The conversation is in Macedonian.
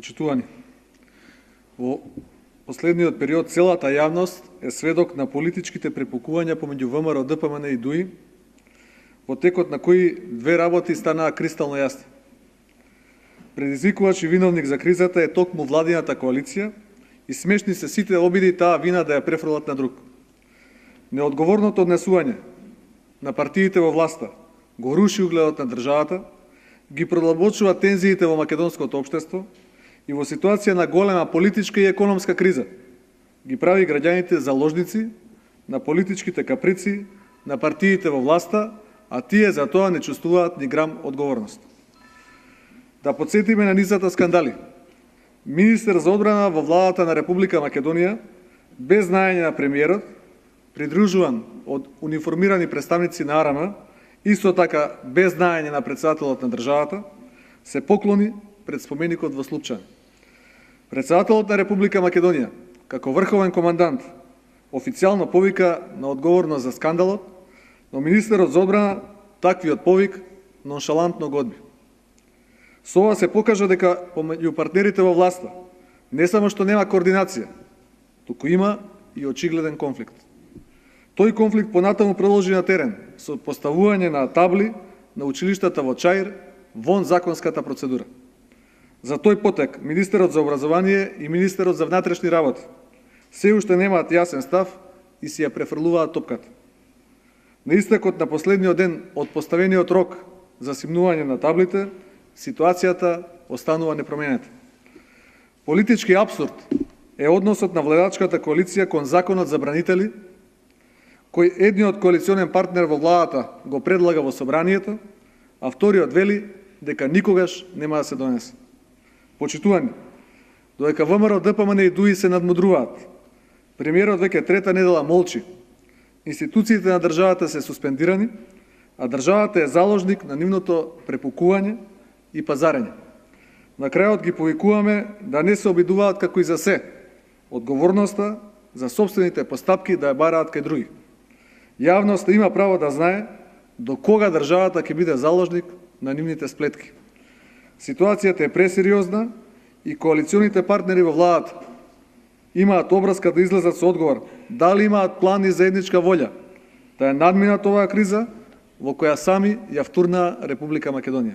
Почитувани, во последниот период целата јавност е сведок на политичките препукувања помеѓу ВМРО, ДПМН и ДУИ, во текот на кои две работи станаа кристално јасни. Предизвикувач и виновник за кризата е токму владината коалиција и смешни се сите обиди таа вина да ја префрлат на друг. Неодговорното однесување на партиите во власта го руши угледот на државата, ги продлабочува тензиите во македонското општество и во ситуација на голема политичка и економска криза ги прави граѓаните заложници на политичките каприци на партиите во власта, а тие за тоа не чувствуваат ни грам одговорност. Да подсетиме на низата скандали. Министер за одбрана во владата на Република Македонија, без знаење на премиерот, придружуван од униформирани представници на АРМ, исто така без знаење на председателот на државата, се поклони пред споменикот во Слупчан. Председателот на Република Македонија, како врховен командант, официјално повика на одговорност за скандалот, но министерот за одбрана таквиот повик ноншалантно го одби. Со ова се покажа дека помеѓу партнерите во власта не само што нема координација, туку има и очигледен конфликт. Тој конфликт понатаму продолжи на терен со поставување на табли на училиштата во Чаир вон законската процедура. За тој потек министерот за образование и министерот за внатрешни работи се уште немаат јасен став и си ја префрлуваат топката. На истекот на последниот ден од поставениот рок за симнување на таблите, ситуацијата останува непроменета. Политички апсурд е односот на владачката коалиција кон законот за бранители, кој едниот коалиционен партнер во владата го предлага во собранието, а вториот вели дека никогаш нема да се донесе. Почитувани, додека ВМРО, ДПМН и ДУИ се надмудруваат, премиерот веќе трета недела молчи, институциите на државата се суспендирани, а државата е заложник на нивното препукување и пазарење. На крајот ги повикуваме да не се обидуваат како и за се, одговорноста за сопствените постапки да ја бараат кај други. Јавноста има право да знае до кога државата ќе биде заложник на нивните сплетки. Ситуацијата е пресериозна и коалиционите партнери во владата имаат обврска да излезат со одговор дали имаат план и заедничка волја да ја надминат оваа криза во која сами ја втурнаа Република Македонија.